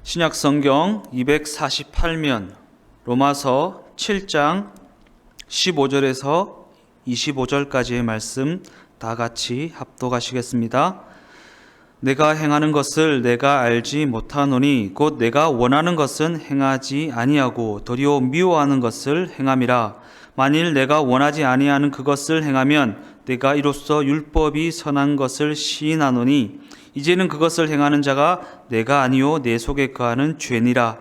신약 성경 248면 로마서 7장 15절에서 25절까지의 말씀 다 같이 합독하시겠습니다. 내가 행하는 것을 내가 알지 못하노니 곧 내가 원하는 것은 행하지 아니하고 도리어 미워하는 것을 행함이라. 만일 내가 원하지 아니하는 그것을 행하면 내가 이로써 율법이 선한 것을 시인하노니 이제는 그것을 행하는 자가 내가 아니요 내 속에 거하는 죄니라.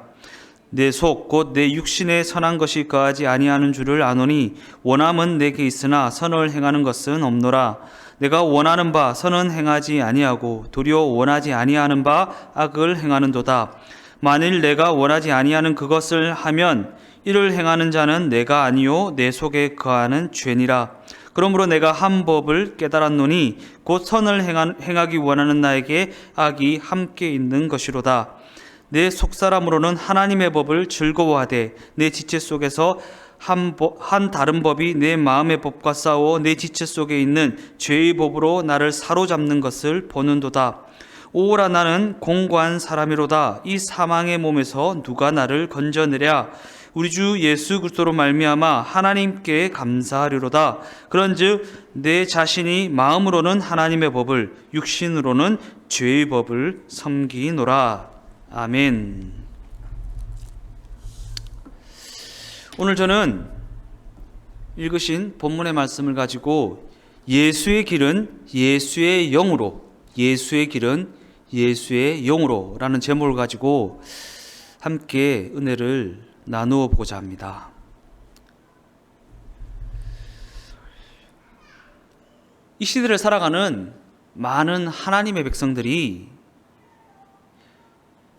내 속 곧 내 육신에 선한 것이 거하지 아니하는 줄을 아노니 원함은 내게 있으나 선을 행하는 것은 없노라. 내가 원하는 바 선은 행하지 아니하고 도리어 원하지 아니하는 바 악을 행하는도다. 만일 내가 원하지 아니하는 그것을 하면 이를 행하는 자는 내가 아니요 내 속에 거하는 죄니라. 그러므로 내가 한 법을 깨달았노니 곧 선을 행하기 원하는 나에게 악이 함께 있는 것이로다. 내 속사람으로는 하나님의 법을 즐거워하되 내 지체 속에서 한 다른 법이 내 마음의 법과 싸워 내 지체 속에 있는 죄의 법으로 나를 사로잡는 것을 보는도다. 오라 나는 공고한 사람이로다. 이 사망의 몸에서 누가 나를 건져내랴. 우리 주 예수 그리스도로 말미암아 하나님께 감사하리로다. 그런즉 내 자신이 마음으로는 하나님의 법을 육신으로는 죄의 법을 섬기노라. 아멘. 오늘 저는 읽으신 본문의 말씀을 가지고 예수의 길은 예수의 영으로, 예수의 길은 예수의 영으로 라는 제목을 가지고 함께 은혜를 나누어 보고자 합니다. 이 시대를 살아가는 많은 하나님의 백성들이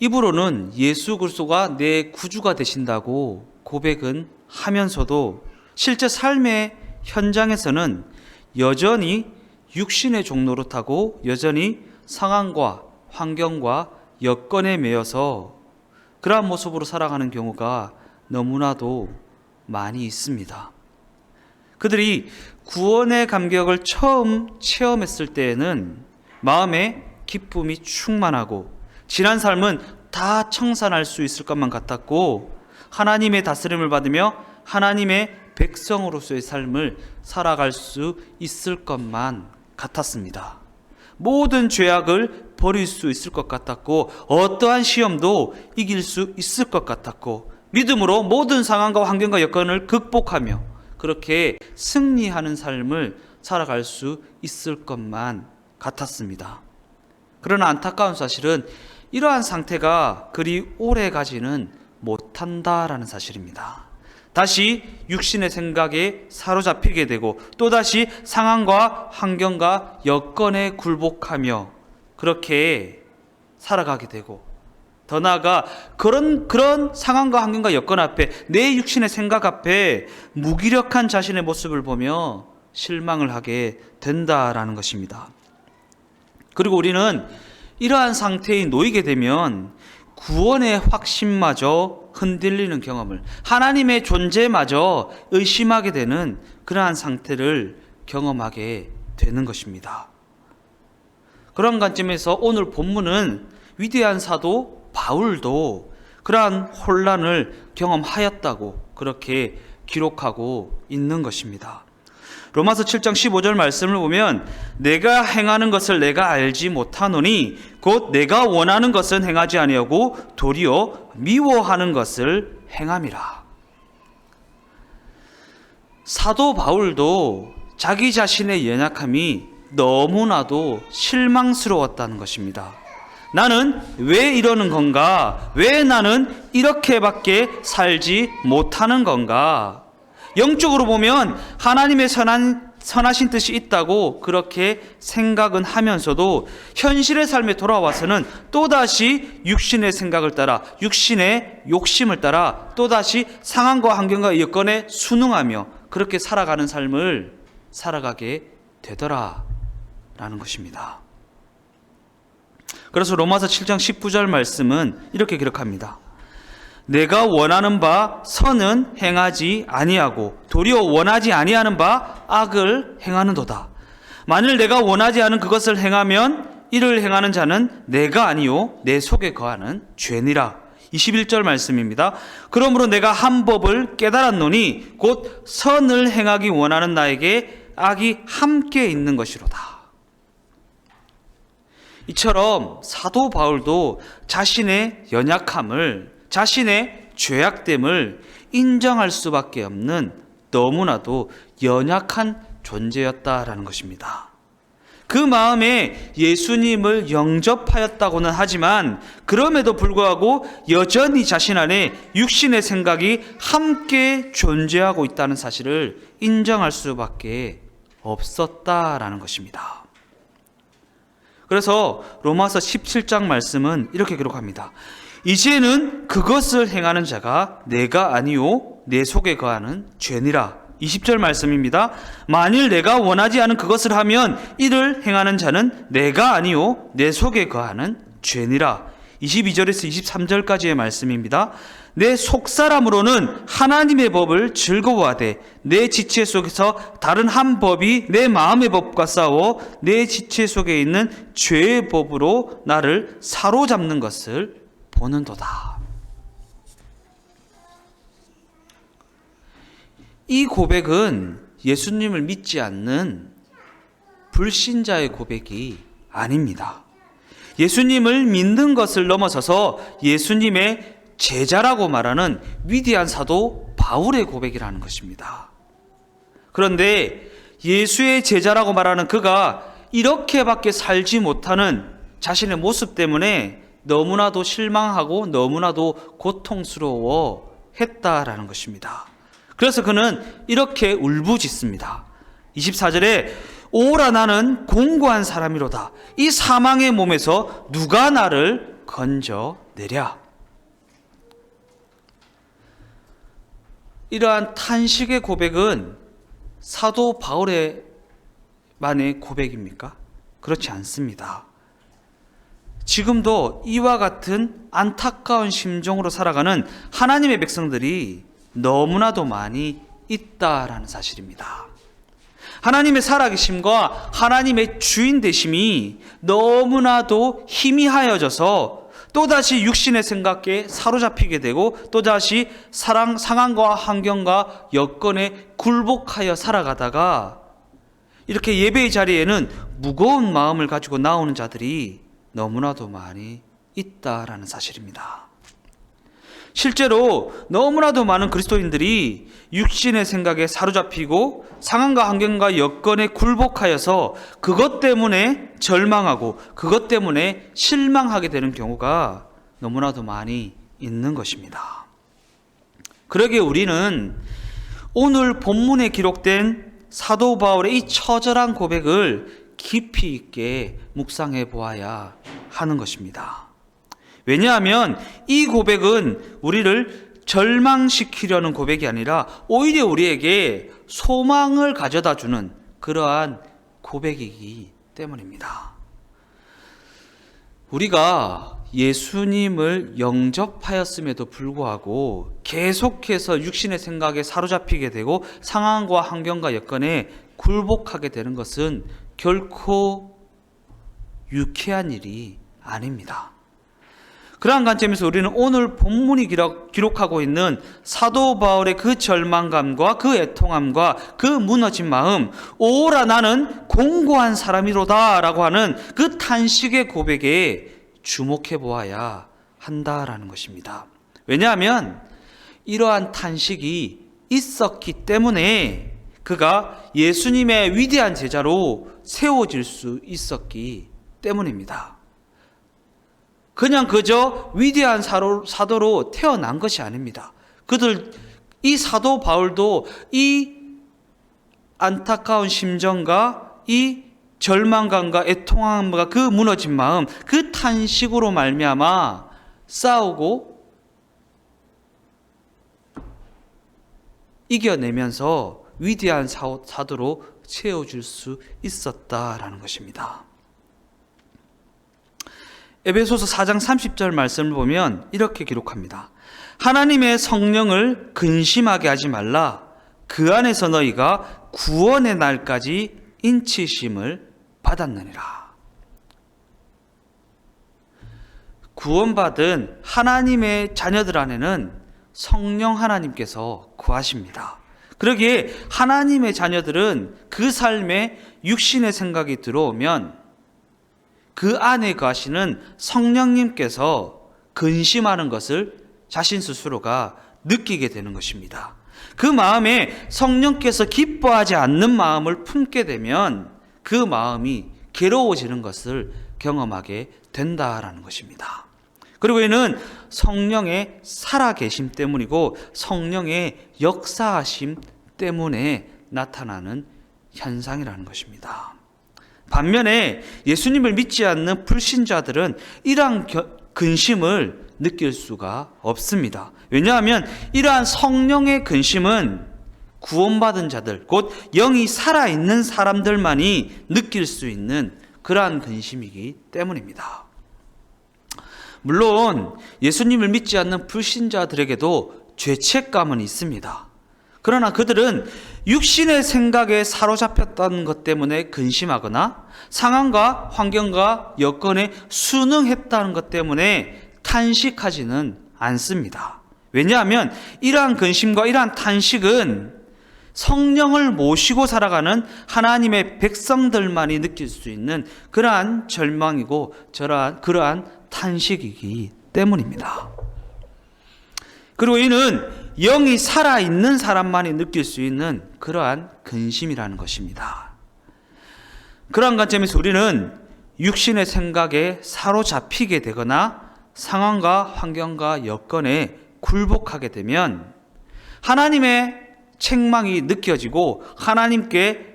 입으로는 예수 그리스도가 내 구주가 되신다고 고백은 하면서도 실제 삶의 현장에서는 여전히 육신의 종로를 타고 여전히 상황과 환경과 여건에 매여서 그러한 모습으로 살아가는 경우가 너무나도 많이 있습니다. 그들이 구원의 감격을 처음 체험했을 때에는 마음에 기쁨이 충만하고 지난 삶은 다 청산할 수 있을 것만 같았고 하나님의 다스림을 받으며 하나님의 백성으로서의 삶을 살아갈 수 있을 것만 같았습니다. 모든 죄악을 버릴 수 있을 것 같았고 어떠한 시험도 이길 수 있을 것 같았고 믿음으로 모든 상황과 환경과 여건을 극복하며 그렇게 승리하는 삶을 살아갈 수 있을 것만 같았습니다. 그러나 안타까운 사실은 이러한 상태가 그리 오래 가지는 못한다라는 사실입니다. 다시 육신의 생각에 사로잡히게 되고 또다시 상황과 환경과 여건에 굴복하며 그렇게 살아가게 되고 더 나아가 그런 상황과 환경과 여건 앞에 내 육신의 생각 앞에 무기력한 자신의 모습을 보며 실망을 하게 된다라는 것입니다. 그리고 우리는 이러한 상태에 놓이게 되면 구원의 확신마저 흔들리는 경험을, 하나님의 존재마저 의심하게 되는 그러한 상태를 경험하게 되는 것입니다. 그런 관점에서 오늘 본문은 위대한 사도 바울도 그러한 혼란을 경험하였다고 그렇게 기록하고 있는 것입니다. 로마서 7장 15절 말씀을 보면 내가 행하는 것을 내가 알지 못하노니 곧 내가 원하는 것은 행하지 아니하고 도리어 미워하는 것을 행함이라. 사도 바울도 자기 자신의 연약함이 너무나도 실망스러웠다는 것입니다. 나는 왜 이러는 건가? 왜 나는 이렇게밖에 살지 못하는 건가? 영적으로 보면 하나님의 선하신 뜻이 있다고 그렇게 생각은 하면서도 현실의 삶에 돌아와서는 또다시 육신의 생각을 따라 육신의 욕심을 따라 또다시 상황과 환경과 여건에 순응하며 그렇게 살아가는 삶을 살아가게 되더라라는 것입니다. 그래서 로마서 7장 19절 말씀은 이렇게 기록합니다. 내가 원하는 바 선은 행하지 아니하고 도리어 원하지 아니하는 바 악을 행하는도다. 만일 내가 원하지 않은 그것을 행하면 이를 행하는 자는 내가 아니요 내 속에 거하는 죄니라. 21절 말씀입니다. 그러므로 내가 한 법을 깨달았노니 곧 선을 행하기 원하는 나에게 악이 함께 있는 것이로다. 이처럼 사도 바울도 자신의 연약함을, 자신의 죄악됨을 인정할 수밖에 없는 너무나도 연약한 존재였다라는 것입니다. 그 마음에 예수님을 영접하였다고는 하지만 그럼에도 불구하고 여전히 자신 안에 육신의 생각이 함께 존재하고 있다는 사실을 인정할 수밖에 없었다라는 것입니다. 그래서 로마서 17장 말씀은 이렇게 기록합니다. 이제는 그것을 행하는 자가 내가 아니요 내 속에 거하는 죄니라. 20절 말씀입니다. 만일 내가 원하지 않은 그것을 하면 이를 행하는 자는 내가 아니요 내 속에 거하는 죄니라. 22절에서 23절까지의 말씀입니다. 내 속사람으로는 하나님의 법을 즐거워하되 내 지체 속에서 다른 한 법이 내 마음의 법과 싸워 내 지체 속에 있는 죄의 법으로 나를 사로잡는 것을 보는도다. 이 고백은 예수님을 믿지 않는 불신자의 고백이 아닙니다. 예수님을 믿는 것을 넘어서서 예수님의 제자라고 말하는 위대한 사도 바울의 고백이라는 것입니다. 그런데 예수의 제자라고 말하는 그가 이렇게밖에 살지 못하는 자신의 모습 때문에 너무나도 실망하고 너무나도 고통스러워 했다라는 것입니다. 그래서 그는 이렇게 울부짖습니다. 24절에 오라 나는 공고한 사람이로다. 이 사망의 몸에서 누가 나를 건져내랴. 이러한 탄식의 고백은 사도 바울의 만의 고백입니까? 그렇지 않습니다. 지금도 이와 같은 안타까운 심정으로 살아가는 하나님의 백성들이 너무나도 많이 있다라는 사실입니다. 하나님의 살아계심과 하나님의 주인 되심이 너무나도 희미하여져서 또다시 육신의 생각에 사로잡히게 되고 또다시 상황과 환경과 여건에 굴복하여 살아가다가 이렇게 예배의 자리에는 무거운 마음을 가지고 나오는 자들이 너무나도 많이 있다라는 사실입니다. 실제로 너무나도 많은 그리스도인들이 육신의 생각에 사로잡히고 상황과 환경과 여건에 굴복하여서 그것 때문에 절망하고 그것 때문에 실망하게 되는 경우가 너무나도 많이 있는 것입니다. 그러기에 우리는 오늘 본문에 기록된 사도 바울의 이 처절한 고백을 깊이 있게 묵상해 보아야 하는 것입니다. 왜냐하면 이 고백은 우리를 절망시키려는 고백이 아니라 오히려 우리에게 소망을 가져다 주는 그러한 고백이기 때문입니다. 우리가 예수님을 영접하였음에도 불구하고 계속해서 육신의 생각에 사로잡히게 되고 상황과 환경과 여건에 굴복하게 되는 것은 결코 유쾌한 일이 아닙니다. 그러한 관점에서 우리는 오늘 본문이 기록하고 있는 사도 바울의 그 절망감과 그 애통함과 그 무너진 마음, 오라 나는 공고한 사람이로다 라고 하는 그 탄식의 고백에 주목해 보아야 한다라는 것입니다. 왜냐하면 이러한 탄식이 있었기 때문에 그가 예수님의 위대한 제자로 세워질 수 있었기 때문입니다. 그냥 그저 위대한 사도로 태어난 것이 아닙니다. 이 사도 바울도 이 안타까운 심정과 이 절망감과 애통함과 그 무너진 마음, 그 탄식으로 말미암아 싸우고 이겨내면서 위대한 사도로 채워줄 수 있었다라는 것입니다. 에베소서 4장 30절 말씀을 보면 이렇게 기록합니다. 하나님의 성령을 근심하게 하지 말라. 그 안에서 너희가 구원의 날까지 인치심을 받았느니라. 구원받은 하나님의 자녀들 안에는 성령 하나님께서 거하십니다. 그러기에 하나님의 자녀들은 그 삶에 육신의 생각이 들어오면 그 안에 거하시는 성령님께서 근심하는 것을 자신 스스로가 느끼게 되는 것입니다. 그 마음에 성령께서 기뻐하지 않는 마음을 품게 되면 그 마음이 괴로워지는 것을 경험하게 된다라는 것입니다. 그리고 이는 성령의 살아계심 때문이고 성령의 역사하심 때문에 나타나는 현상이라는 것입니다. 반면에 예수님을 믿지 않는 불신자들은 이러한 근심을 느낄 수가 없습니다. 왜냐하면 이러한 성령의 근심은 구원받은 자들, 곧 영이 살아있는 사람들만이 느낄 수 있는 그러한 근심이기 때문입니다. 물론 예수님을 믿지 않는 불신자들에게도 죄책감은 있습니다. 그러나 그들은 육신의 생각에 사로잡혔던 것 때문에 근심하거나 상황과 환경과 여건에 순응했다는 것 때문에 탄식하지는 않습니다. 왜냐하면 이러한 근심과 이러한 탄식은 성령을 모시고 살아가는 하나님의 백성들만이 느낄 수 있는 그러한 절망이고 그러한 탄식이기 때문입니다. 그리고 이는 영이 살아있는 사람만이 느낄 수 있는 그러한 근심이라는 것입니다. 그러한 관점에서 우리는 육신의 생각에 사로잡히게 되거나 상황과 환경과 여건에 굴복하게 되면 하나님의 책망이 느껴지고 하나님께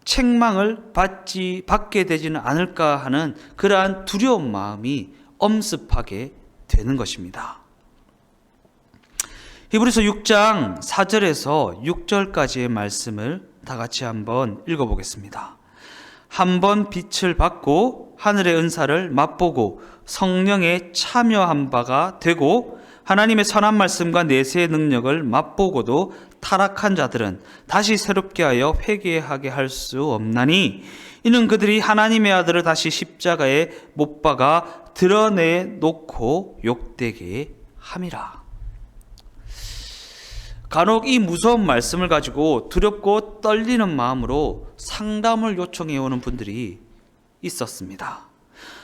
책망을 받게 되지는 않을까 하는 그러한 두려운 마음이 엄습하게 되는 것입니다. 히브리서 6장 4절에서 6절까지의 말씀을 다 같이 한번 읽어보겠습니다. 한번 빛을 받고 하늘의 은사를 맛보고 성령에 참여한 바가 되고 하나님의 선한 말씀과 내세의 능력을 맛보고도 타락한 자들은 다시 새롭게 하여 회개하게 할 수 없나니 이는 그들이 하나님의 아들을 다시 십자가에 못 박아 드러내놓고 욕되게 함이라. 간혹 이 무서운 말씀을 가지고 두렵고 떨리는 마음으로 상담을 요청해 오는 분들이 있었습니다.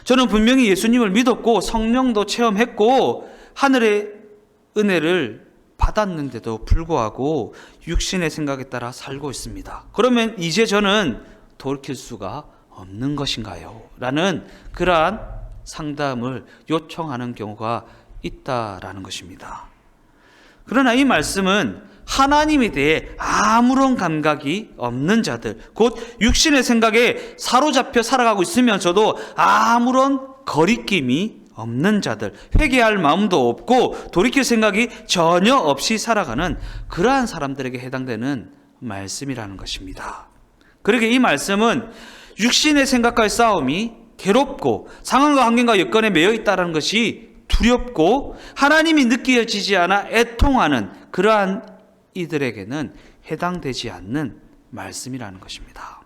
저는 분명히 예수님을 믿었고 성령도 체험했고 하늘의 은혜를 받았는데도 불구하고 육신의 생각에 따라 살고 있습니다. 그러면 이제 저는 돌이킬 수가 없는 것인가요? 라는 그러한 상담을 요청하는 경우가 있다라는 것입니다. 그러나 이 말씀은 하나님에 대해 아무런 감각이 없는 자들, 곧 육신의 생각에 사로잡혀 살아가고 있으면서도 아무런 거리낌이 없는 자들, 회개할 마음도 없고 돌이킬 생각이 전혀 없이 살아가는 그러한 사람들에게 해당되는 말씀이라는 것입니다. 그러게 이 말씀은 육신의 생각과의 싸움이 괴롭고 상황과 환경과 여건에 매여 있다는 것이 두렵고 하나님이 느껴지지 않아 애통하는 그러한 이들에게는 해당되지 않는 말씀이라는 것입니다.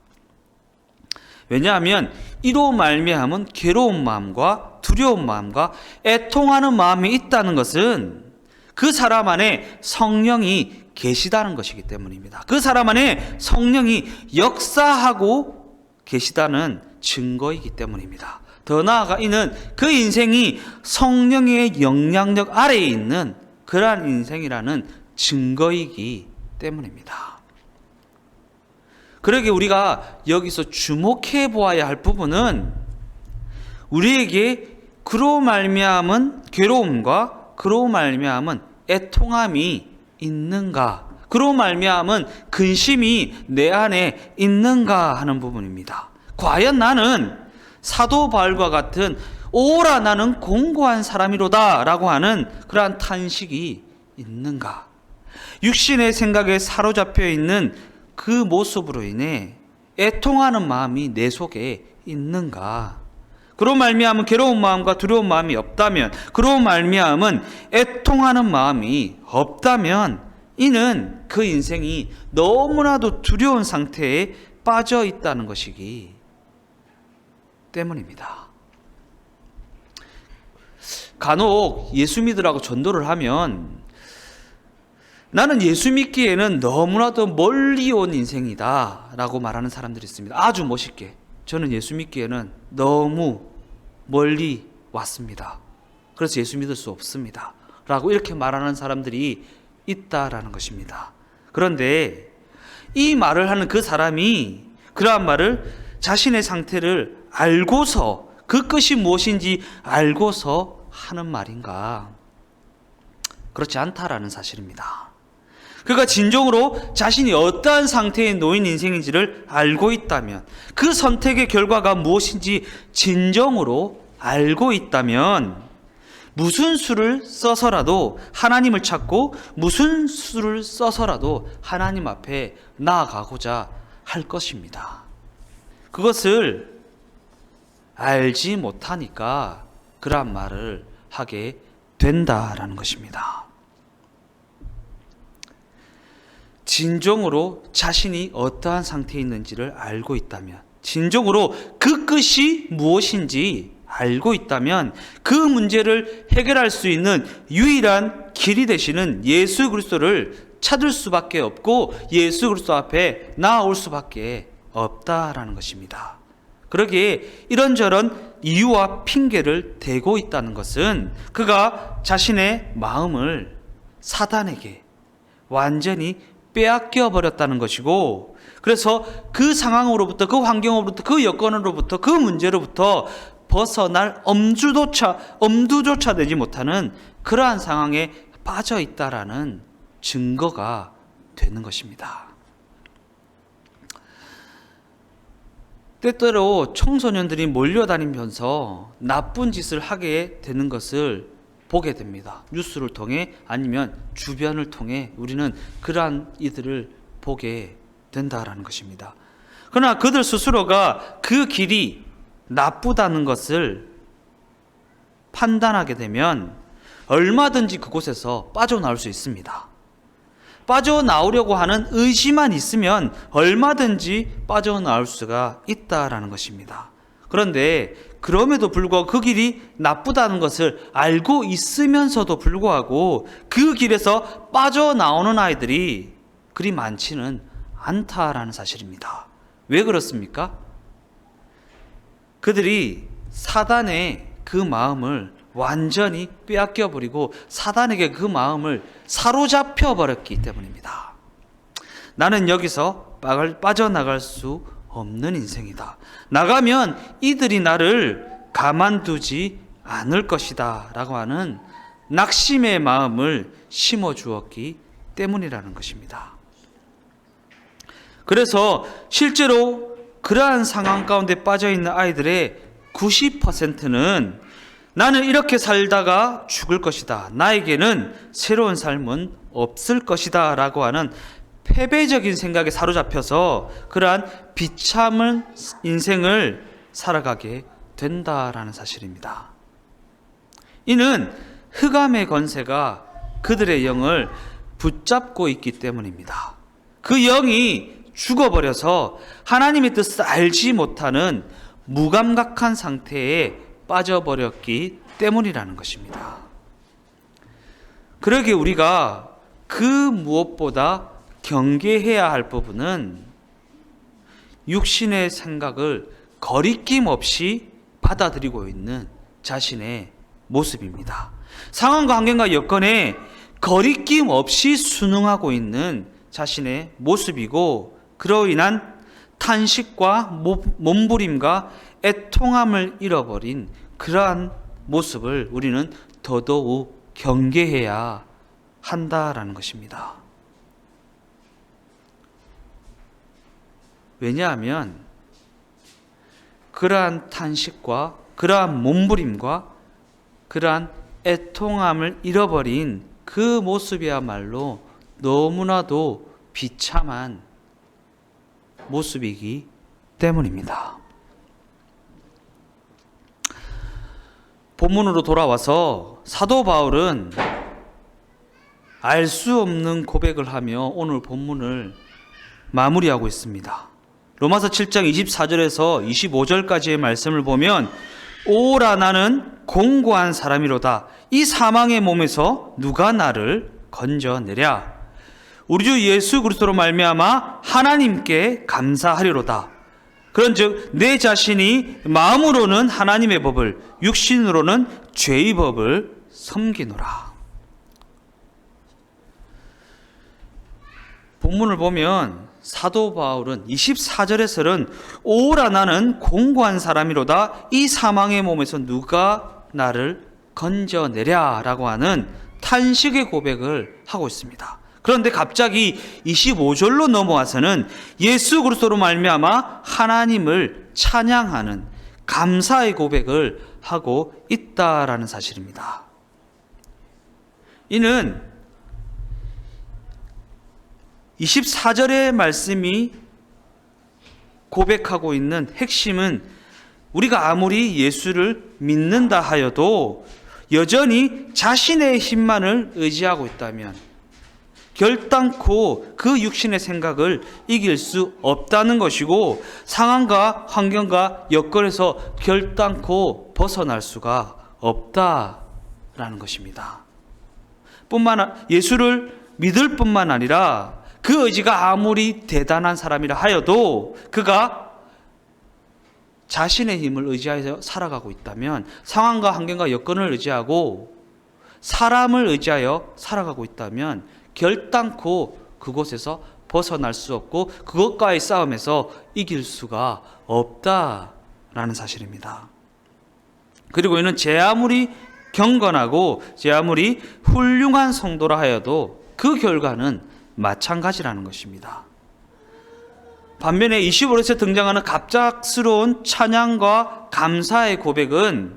왜냐하면 이로 말미암은 괴로운 마음과 두려운 마음과 애통하는 마음이 있다는 것은 그 사람 안에 성령이 계시다는 것이기 때문입니다. 그 사람 안에 성령이 역사하고 계시다는 증거이기 때문입니다. 더 나아가 이는 그 인생이 성령의 영향력 아래에 있는 그러한 인생이라는 증거이기 때문입니다. 그러기에 우리가 여기서 주목해 보아야 할 부분은 우리에게 그로 말미암은 괴로움과 그로 말미암은 애통함이 있는가, 그로 말미암은 근심이 내 안에 있는가 하는 부분입니다. 과연 나는 사도 바울과 같은 오라 나는 공고한 사람이로다 라고 하는 그러한 탄식이 있는가? 육신의 생각에 사로잡혀 있는 그 모습으로 인해 애통하는 마음이 내 속에 있는가? 그로 말미암은 괴로운 마음과 두려운 마음이 없다면, 그로 말미암은 애통하는 마음이 없다면 이는 그 인생이 너무나도 두려운 상태에 빠져 있다는 것이기 때문입니다. 간혹 예수 믿으라고 전도를 하면 나는 예수 믿기에는 너무나도 멀리 온 인생이다 라고 말하는 사람들이 있습니다. 아주 멋있게 저는 예수 믿기에는 너무 멀리 왔습니다. 그래서 예수 믿을 수 없습니다 라고 이렇게 말하는 사람들이 있다라는 것입니다. 그런데 이 말을 하는 그 사람이 그러한 말을 자신의 상태를 알고서 그 끝이 무엇인지 알고서 하는 말인가? 그렇지 않다라는 사실입니다. 그가 진정으로 자신이 어떠한 상태에 놓인 인생인지를 알고 있다면, 그 선택의 결과가 무엇인지 진정으로 알고 있다면 무슨 수를 써서라도 하나님을 찾고 무슨 수를 써서라도 하나님 앞에 나아가고자 할 것입니다. 그것을 알지 못하니까 그러한 말을 하게 된다라는 것입니다. 진정으로 자신이 어떠한 상태에 있는지를 알고 있다면, 진정으로 그 끝이 무엇인지 알고 있다면 그 문제를 해결할 수 있는 유일한 길이 되시는 예수 그리스도를 찾을 수밖에 없고 예수 그리스도 앞에 나아올 수밖에 없다라는 것입니다. 그러기에 이런저런 이유와 핑계를 대고 있다는 것은 그가 자신의 마음을 사단에게 완전히 빼앗겨 버렸다는 것이고, 그래서 그 상황으로부터, 그 환경으로부터, 그 여건으로부터, 그 문제로부터 벗어날 엄두조차 되지 못하는 그러한 상황에 빠져 있다라는 증거가 되는 것입니다. 때때로 청소년들이 몰려다니면서 나쁜 짓을 하게 되는 것을 보게 됩니다. 뉴스를 통해 아니면 주변을 통해 우리는 그러한 이들을 보게 된다라는 것입니다. 그러나 그들 스스로가 그 길이 나쁘다는 것을 판단하게 되면 얼마든지 그곳에서 빠져나올 수 있습니다. 빠져나오려고 하는 의지만 있으면 얼마든지 빠져나올 수가 있다라는 것입니다. 그런데 그럼에도 불구하고 그 길이 나쁘다는 것을 알고 있으면서도 불구하고 그 길에서 빠져나오는 아이들이 그리 많지는 않다라는 사실입니다. 왜 그렇습니까? 그들이 사단의 그 마음을 완전히 빼앗겨 버리고 사단에게 그 마음을 사로잡혀 버렸기 때문입니다. 나는 여기서 빠져나갈 수 없는 인생이다. 나가면 이들이 나를 가만두지 않을 것이다 라고 하는 낙심의 마음을 심어주었기 때문이라는 것입니다. 그래서 실제로 그러한 상황 가운데 빠져있는 아이들의 90%는 나는 이렇게 살다가 죽을 것이다, 나에게는 새로운 삶은 없을 것이다 라고 하는 패배적인 생각에 사로잡혀서 그러한 비참한 인생을 살아가게 된다라는 사실입니다. 이는 흑암의 권세가 그들의 영을 붙잡고 있기 때문입니다. 그 영이 죽어버려서 하나님의 뜻을 알지 못하는 무감각한 상태에 빠져버렸기 때문이라는 것입니다. 그러기에 우리가 그 무엇보다 경계해야 할 부분은 육신의 생각을 거리낌 없이 받아들이고 있는 자신의 모습입니다. 상황과 환경과 여건에 거리낌 없이 순응하고 있는 자신의 모습이고, 그로 인한 탄식과 몸부림과 애통함을 잃어버린 그러한 모습을 우리는 더더욱 경계해야 한다라는 것입니다. 왜냐하면 그러한 탄식과 그러한 몸부림과 그러한 애통함을 잃어버린 그 모습이야말로 너무나도 비참한 모습이기 때문입니다. 본문으로 돌아와서 사도 바울은 알 수 없는 고백을 하며 오늘 본문을 마무리하고 있습니다. 로마서 7장 24절에서 25절까지의 말씀을 보면 오라 나는 공고한 사람이로다. 이 사망의 몸에서 누가 나를 건져내랴. 우리 주 예수 그리스도로 말미암아 하나님께 감사하리로다. 그런즉 내 자신이 마음으로는 하나님의 법을, 육신으로는 죄의 법을 섬기노라. 본문을 보면 사도 바울은 24절에서는 오라 나는 공고한 사람이로다. 이 사망의 몸에서 누가 나를 건져내랴 라고 하는 탄식의 고백을 하고 있습니다. 그런데 갑자기 25절로 넘어와서는 예수 그리스도로 말미암아 하나님을 찬양하는 감사의 고백을 하고 있다라는 사실입니다. 이는 24절의 말씀이 고백하고 있는 핵심은 우리가 아무리 예수를 믿는다 하여도 여전히 자신의 힘만을 의지하고 있다면 결단코 그 육신의 생각을 이길 수 없다는 것이고, 상황과 환경과 여건에서 결단코 벗어날 수가 없다라는 것입니다. 예수를 믿을 뿐만 아니라 그 의지가 아무리 대단한 사람이라 하여도 그가 자신의 힘을 의지하여 살아가고 있다면, 상황과 환경과 여건을 의지하고 사람을 의지하여 살아가고 있다면 결단코 그곳에서 벗어날 수 없고 그것과의 싸움에서 이길 수가 없다라는 사실입니다. 그리고 이는 제 아무리 경건하고 제 아무리 훌륭한 성도라 하여도 그 결과는 마찬가지라는 것입니다. 반면에 25절에서 등장하는 갑작스러운 찬양과 감사의 고백은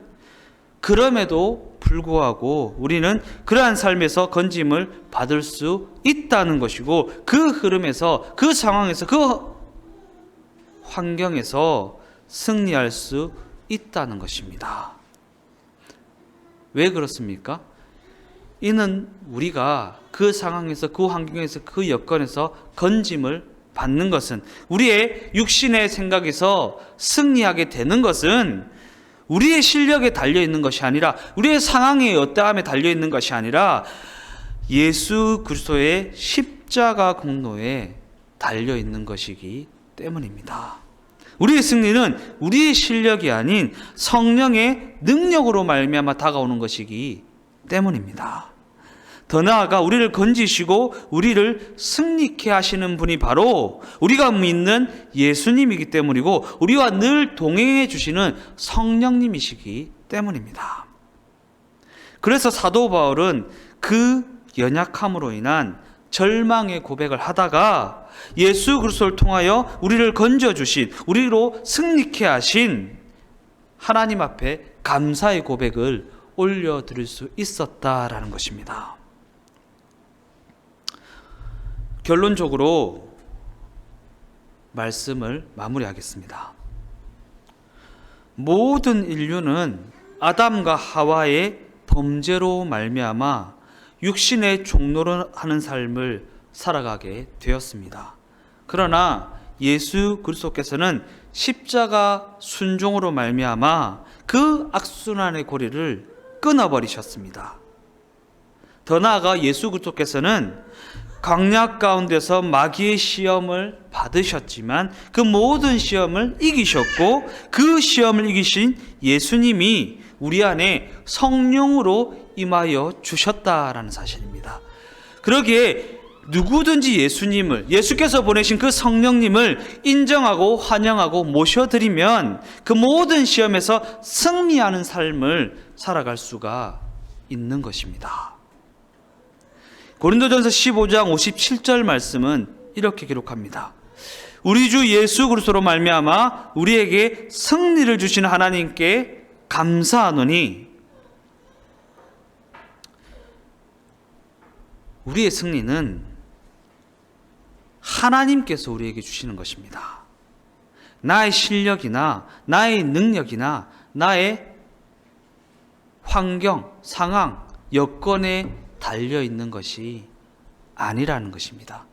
그럼에도 불구하고 우리는 그러한 삶에서 건짐을 받을 수 있다는 것이고, 그 흐름에서, 그 상황에서, 그 환경에서 승리할 수 있다는 것입니다. 왜 그렇습니까? 이는 우리가 그 상황에서, 그 환경에서, 그 여건에서 건짐을 받는 것은, 우리의 육신의 생각에서 승리하게 되는 것은 우리의 실력에 달려있는 것이 아니라, 우리의 상황의 어떠함에 달려있는 것이 아니라 예수 그리스도의 십자가 공로에 달려있는 것이기 때문입니다. 우리의 승리는 우리의 실력이 아닌 성령의 능력으로 말미암아 다가오는 것이기 때문입니다. 더 나아가 우리를 건지시고 우리를 승리케 하시는 분이 바로 우리가 믿는 예수님이기 때문이고, 우리와 늘 동행해 주시는 성령님이시기 때문입니다. 그래서 사도 바울은 그 연약함으로 인한 절망의 고백을 하다가 예수 그리스도를 통하여 우리를 건져주신, 우리로 승리케 하신 하나님 앞에 감사의 고백을 올려드릴 수 있었다라는 것입니다. 결론적으로 말씀을 마무리하겠습니다. 모든 인류는 아담과 하와의 범죄로 말미암아 육신의 종로를 하는 삶을 살아가게 되었습니다. 그러나 예수 그리스도께서는 십자가 순종으로 말미암아 그 악순환의 고리를 끊어버리셨습니다. 더 나아가 예수 그리스도께서는 광야 가운데서 마귀의 시험을 받으셨지만 그 모든 시험을 이기셨고, 그 시험을 이기신 예수님이 우리 안에 성령으로 임하여 주셨다라는 사실입니다. 그러기에 누구든지 예수께서 보내신 그 성령님을 인정하고 환영하고 모셔드리면 그 모든 시험에서 승리하는 삶을 살아갈 수가 있는 것입니다. 고린도전서 15장 57절 말씀은 이렇게 기록합니다. 우리 주 예수 그리스도로 말미암아 우리에게 승리를 주신 하나님께 감사하노니, 우리의 승리는 하나님께서 우리에게 주시는 것입니다. 나의 실력이나 나의 능력이나 나의 환경, 상황, 여건에 달려있는 것이 아니라는 것입니다.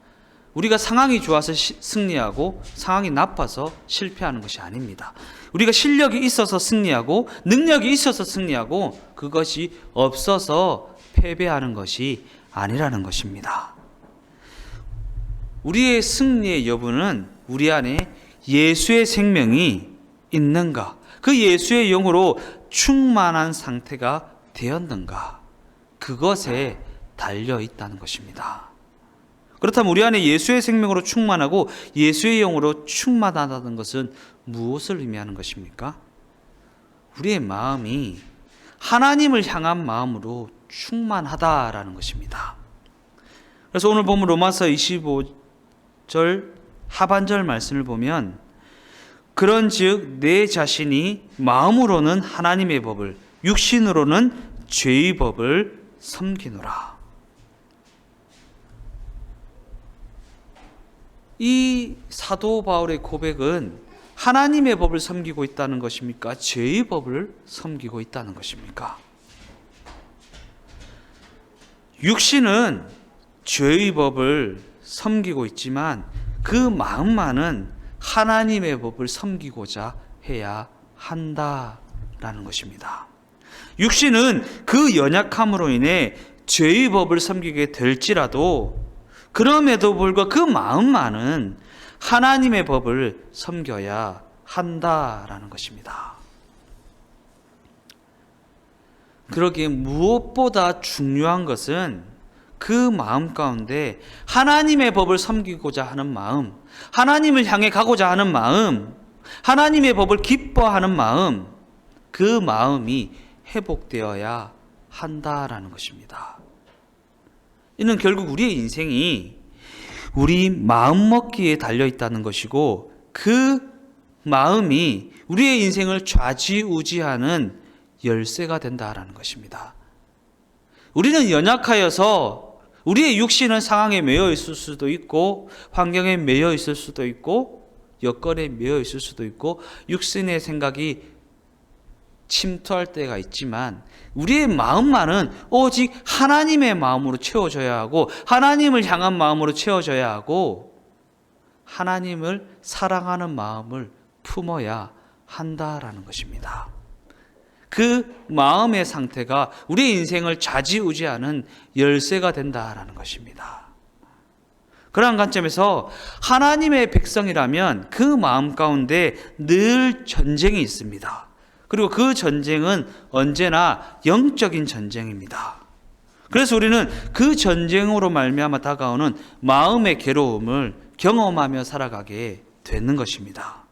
우리가 상황이 좋아서 승리하고 상황이 나빠서 실패하는 것이 아닙니다. 우리가 실력이 있어서 승리하고 능력이 있어서 승리하고 그것이 없어서 패배하는 것이 아니라는 것입니다. 우리의 승리의 여부는 우리 안에 예수의 생명이 있는가, 그 예수의 영으로 충만한 상태가 되었는가, 그것에 달려 있다는 것입니다. 그렇다면 우리 안에 예수의 생명으로 충만하고 예수의 영으로 충만하다는 것은 무엇을 의미하는 것입니까? 우리의 마음이 하나님을 향한 마음으로 충만하다라는 것입니다. 그래서 오늘 보면 로마서 25절 하반절 말씀을 보면 그런즉 내 자신이 마음으로는 하나님의 법을 육신으로는 죄의 법을 섬기노라. 이 사도 바울의 고백은 하나님의 법을 섬기고 있다는 것입니까? 죄의 법을 섬기고 있다는 것입니까? 육신은 죄의 법을 섬기고 있지만 그 마음만은 하나님의 법을 섬기고자 해야 한다라는 것입니다. 육신은 그 연약함으로 인해 죄의 법을 섬기게 될지라도 그럼에도 불구하고 그 마음만은 하나님의 법을 섬겨야 한다라는 것입니다. 그러기에 무엇보다 중요한 것은 그 마음 가운데 하나님의 법을 섬기고자 하는 마음, 하나님을 향해 가고자 하는 마음, 하나님의 법을 기뻐하는 마음, 그 마음이 회복되어야 한다라는 것입니다. 이는 결국 우리의 인생이 우리 마음먹기에 달려있다는 것이고 그 마음이 우리의 인생을 좌지우지하는 열쇠가 된다라는 것입니다. 우리는 연약하여서 우리의 육신은 상황에 매여 있을 수도 있고 환경에 매여 있을 수도 있고 여건에 매여 있을 수도 있고 육신의 생각이 침투할 때가 있지만 우리의 마음만은 오직 하나님의 마음으로 채워져야 하고 하나님을 향한 마음으로 채워져야 하고 하나님을 사랑하는 마음을 품어야 한다라는 것입니다. 그 마음의 상태가 우리의 인생을 좌지우지하는 열쇠가 된다라는 것입니다. 그러한 관점에서 하나님의 백성이라면 그 마음 가운데 늘 전쟁이 있습니다. 그리고 그 전쟁은 언제나 영적인 전쟁입니다. 그래서 우리는 그 전쟁으로 말미암아 다가오는 마음의 괴로움을 경험하며 살아가게 되는 것입니다.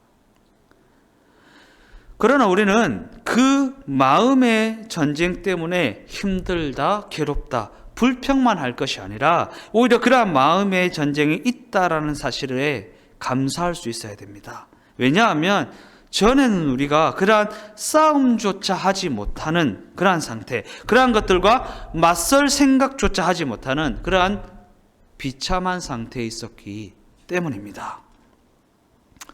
그러나 우리는 그 마음의 전쟁 때문에 힘들다, 괴롭다, 불평만 할 것이 아니라 오히려 그러한 마음의 전쟁이 있다라는 사실에 감사할 수 있어야 됩니다. 왜냐하면 전에는 우리가 그러한 싸움조차 하지 못하는 그러한 상태, 그러한 것들과 맞설 생각조차 하지 못하는 그러한 비참한 상태에 있었기 때문입니다.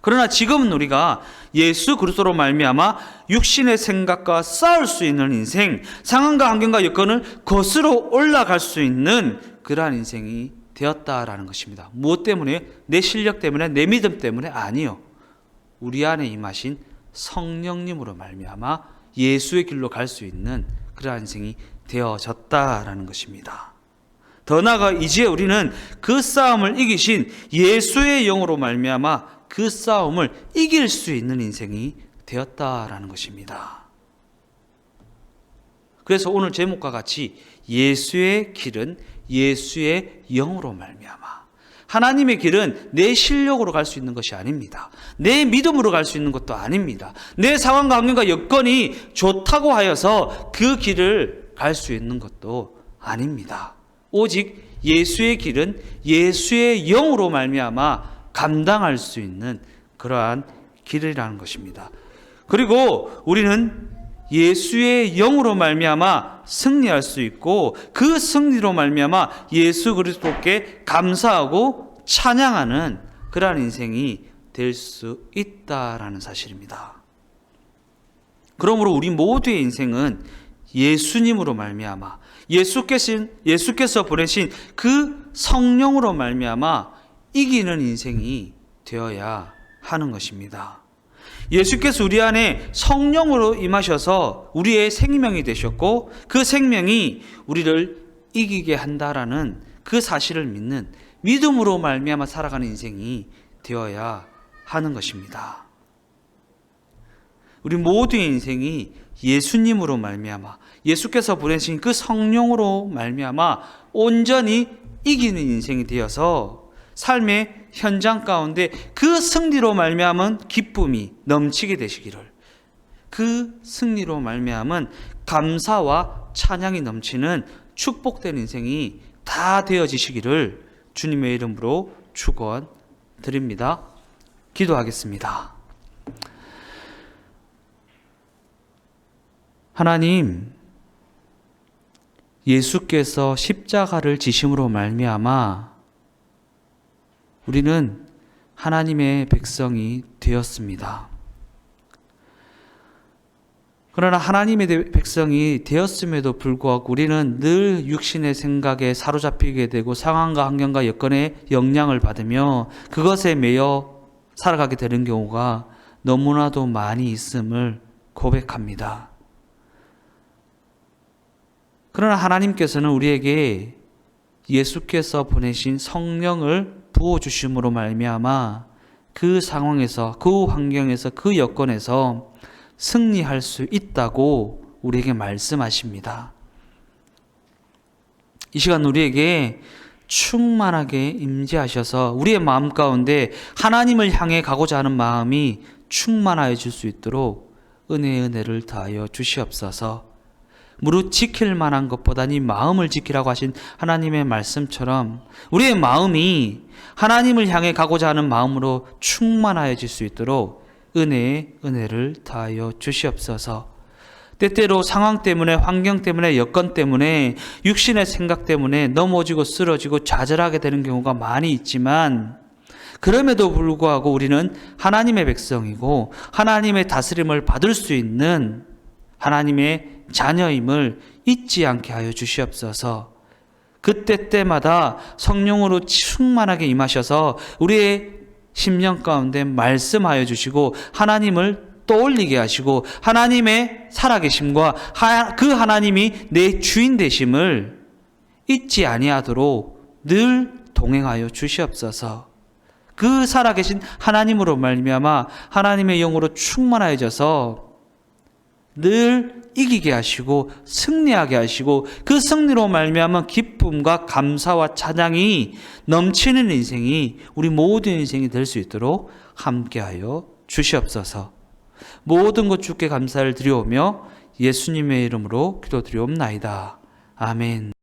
그러나 지금은 우리가 예수 그리스도로 말미암아 육신의 생각과 싸울 수 있는 인생, 상황과 환경과 여건을 거스러 올라갈 수 있는 그러한 인생이 되었다라는 것입니다. 무엇 때문에? 내 실력 때문에, 내 믿음 때문에? 아니요. 우리 안에 임하신 성령님으로 말미암아 예수의 길로 갈 수 있는 그러한 인생이 되어졌다라는 것입니다. 더 나아가 이제 우리는 그 싸움을 이기신 예수의 영으로 말미암아 그 싸움을 이길 수 있는 인생이 되었다라는 것입니다. 그래서 오늘 제목과 같이 예수의 길은 예수의 영으로 말미암아. 하나님의 길은 내 실력으로 갈 수 있는 것이 아닙니다. 내 믿음으로 갈 수 있는 것도 아닙니다. 내 상황과 환경과 여건이 좋다고 하여서 그 길을 갈 수 있는 것도 아닙니다. 오직 예수의 길은 예수의 영으로 말미암아 감당할 수 있는 그러한 길이라는 것입니다. 그리고 우리는 예수의 영으로 말미암아 승리할 수 있고 그 승리로 말미암아 예수 그리스도께 감사하고 찬양하는 그러한 인생이 될 수 있다라는 사실입니다. 그러므로 우리 모두의 인생은 예수님으로 말미암아 예수께서 보내신 그 성령으로 말미암아 이기는 인생이 되어야 하는 것입니다. 예수께서 우리 안에 성령으로 임하셔서 우리의 생명이 되셨고 그 생명이 우리를 이기게 한다라는 그 사실을 믿는 믿음으로 말미암아 살아가는 인생이 되어야 하는 것입니다. 우리 모두의 인생이 예수님으로 말미암아 예수께서 보내신 그 성령으로 말미암아 온전히 이기는 인생이 되어서 삶의 현장 가운데 그 승리로 말미암은 기쁨이 넘치게 되시기를, 그 승리로 말미암은 감사와 찬양이 넘치는 축복된 인생이 다 되어지시기를 주님의 이름으로 축원드립니다. 기도하겠습니다. 하나님, 예수께서 십자가를 지심으로 말미암아 우리는 하나님의 백성이 되었습니다. 그러나 하나님의 백성이 되었음에도 불구하고 우리는 늘 육신의 생각에 사로잡히게 되고 상황과 환경과 여건의 영향을 받으며 그것에 매여 살아가게 되는 경우가 너무나도 많이 있음을 고백합니다. 그러나 하나님께서는 우리에게 예수께서 보내신 성령을 부어주심으로 말미암아 그 상황에서, 그 환경에서, 그 여건에서 승리할 수 있다고 우리에게 말씀하십니다. 이 시간 우리에게 충만하게 임재하셔서 우리의 마음 가운데 하나님을 향해 가고자 하는 마음이 충만하여 줄 수 있도록 은혜를 더하여 주시옵소서. 무릇 지킬 만한 것보다 네 마음을 지키라고 하신 하나님의 말씀처럼 우리의 마음이 하나님을 향해 가고자 하는 마음으로 충만하여질 수 있도록 은혜를 더하여 주시옵소서. 때때로 상황 때문에, 환경 때문에, 여건 때문에, 육신의 생각 때문에 넘어지고 쓰러지고 좌절하게 되는 경우가 많이 있지만 그럼에도 불구하고 우리는 하나님의 백성이고 하나님의 다스림을 받을 수 있는 하나님의 자녀임을 잊지 않게 하여 주시옵소서. 그때때마다 성령으로 충만하게 임하셔서 우리의 심령 가운데 말씀하여 주시고 하나님을 떠올리게 하시고 하나님의 살아계심과 그 하나님이 내 주인 되심을 잊지 아니하도록 늘 동행하여 주시옵소서. 그 살아계신 하나님으로 말미암아 하나님의 영으로 충만하여져서 늘 이기게 하시고 승리하게 하시고 그 승리로 말미암아 기쁨과 감사와 찬양이 넘치는 인생이 우리 모든 인생이 될 수 있도록 함께하여 주시옵소서. 모든 것 주께 감사를 드리오며 예수님의 이름으로 기도드리옵나이다. 아멘.